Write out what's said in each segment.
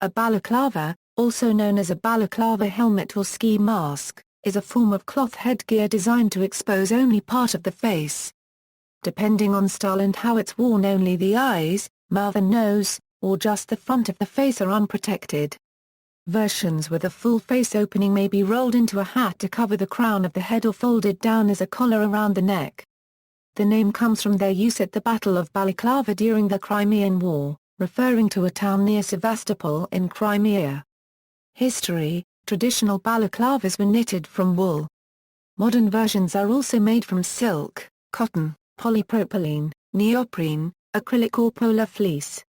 A balaclava, also known as a balaclava helmet or ski mask, is a form of cloth headgear designed to expose only part of the face. Depending on style and how it's worn, only the eyes, mouth and nose, or just the front of the face are unprotected. Versions with a full face opening may be rolled into a hat to cover the crown of the head or folded down as a collar around the neck. The name comes from their use at the Battle of Balaclava during the Crimean War, referring to a town near Sevastopol in Crimea. History: traditional balaclavas were knitted from wool. Modern versions are also made from silk, cotton, polypropylene, neoprene, acrylic or polar fleece.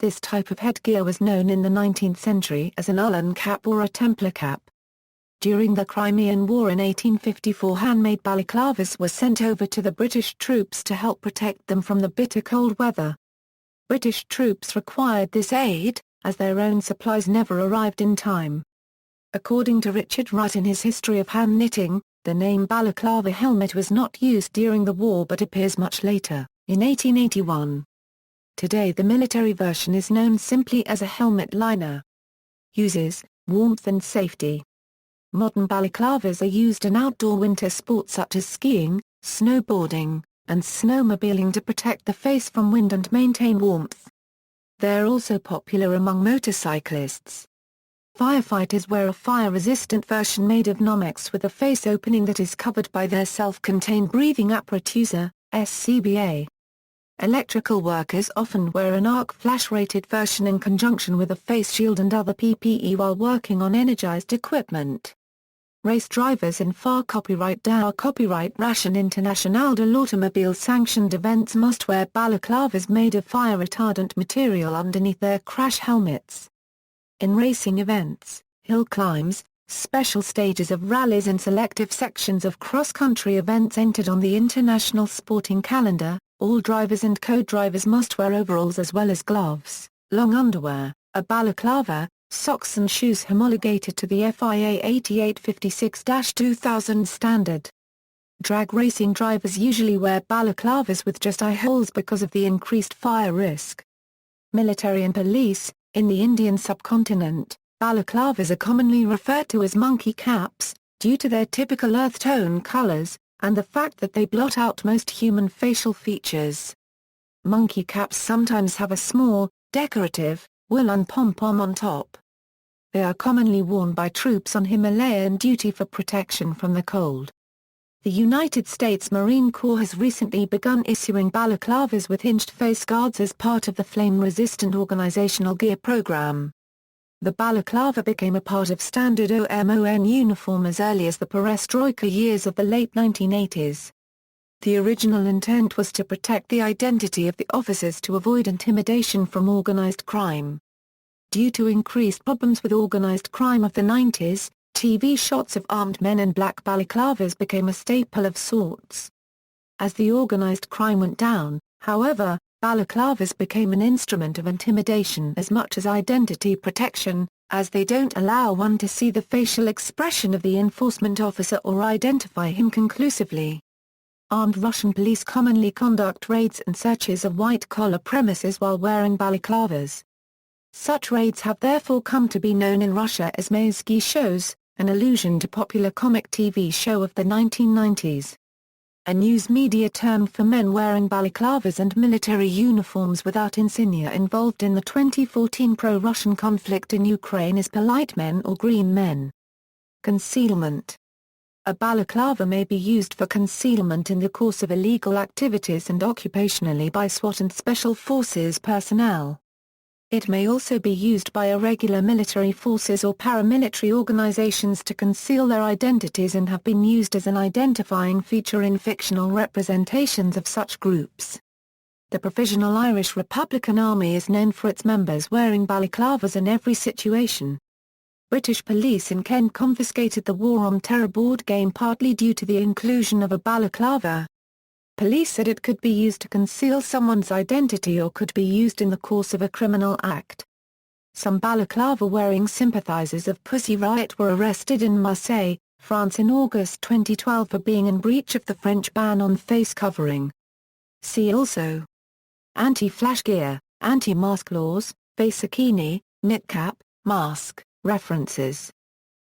This type of headgear was known in the 19th century as an ullin cap or a Templar cap. During the Crimean War in 1854, handmade balaclavas were sent over to the British troops to help protect them from the bitter cold weather. British troops required this aid, as their own supplies never arrived in time. According to Richard Wright in his History of Hand Knitting, the name balaclava helmet was not used during the war but appears much later, in 1881. Today the military version is known simply as a helmet liner. Uses: warmth and safety. Modern balaclavas are used in outdoor winter sports such as skiing, snowboarding, and snowmobiling to protect the face from wind and maintain warmth. They are also popular among motorcyclists. Firefighters wear a fire-resistant version made of Nomex with a face opening that is covered by their self-contained breathing apparatus, SCBA. Electrical workers often wear an arc flash-rated version in conjunction with a face shield and other PPE while working on energized equipment. Race drivers in FAR Copyright DAR Copyright Ration International de l'Automobile sanctioned events must wear balaclavas made of fire-retardant material underneath their crash helmets. In racing events, hill climbs, special stages of rallies and selective sections of cross-country events entered on the international sporting calendar, all drivers and co-drivers must wear overalls as well as gloves, long underwear, a balaclava, socks and shoes homologated to the FIA 8856-2000 standard. Drag racing drivers usually wear balaclavas with just eye holes because of the increased fire risk. Military and police: in the Indian subcontinent, balaclavas are commonly referred to as monkey caps, due to their typical earth tone colors, and the fact that they blot out most human facial features. Monkey caps sometimes have a small, decorative, woolen pom-pom on top. They are commonly worn by troops on Himalayan duty for protection from the cold. The United States Marine Corps has recently begun issuing balaclavas with hinged face guards as part of the flame-resistant organizational gear program. The balaclava became a part of standard OMON uniform as early as the perestroika years of the late 1980s. The original intent was to protect the identity of the officers to avoid intimidation from organized crime. Due to increased problems with organized crime of the 90s, TV shots of armed men in black balaclavas became a staple of sorts. As the organized crime went down, however, balaclavas became an instrument of intimidation as much as identity protection, as they don't allow one to see the facial expression of the enforcement officer or identify him conclusively. Armed Russian police commonly conduct raids and searches of white-collar premises while wearing balaclavas. Such raids have therefore come to be known in Russia as Mayarsky shows, an allusion to popular comic TV show of the 1990s. A news media term for men wearing balaclavas and military uniforms without insignia involved in the 2014 pro-Russian conflict in Ukraine is polite men or green men. Concealment. A balaclava may be used for concealment in the course of illegal activities and occupationally by SWAT and Special Forces personnel. It may also be used by irregular military forces or paramilitary organizations to conceal their identities and have been used as an identifying feature in fictional representations of such groups. The Provisional Irish Republican Army is known for its members wearing balaclavas in every situation. British police in Kent confiscated the War on Terror board game partly due to the inclusion of a balaclava. Police said it could be used to conceal someone's identity or could be used in the course of a criminal act. Some balaclava-wearing sympathizers of Pussy Riot were arrested in Marseille, France in August 2012 for being in breach of the French ban on face covering. See also: anti-flash gear, anti-mask laws, face bikini, Knitcap, mask, references.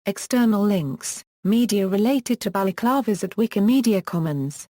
External links, media related to balaclavas at Wikimedia Commons.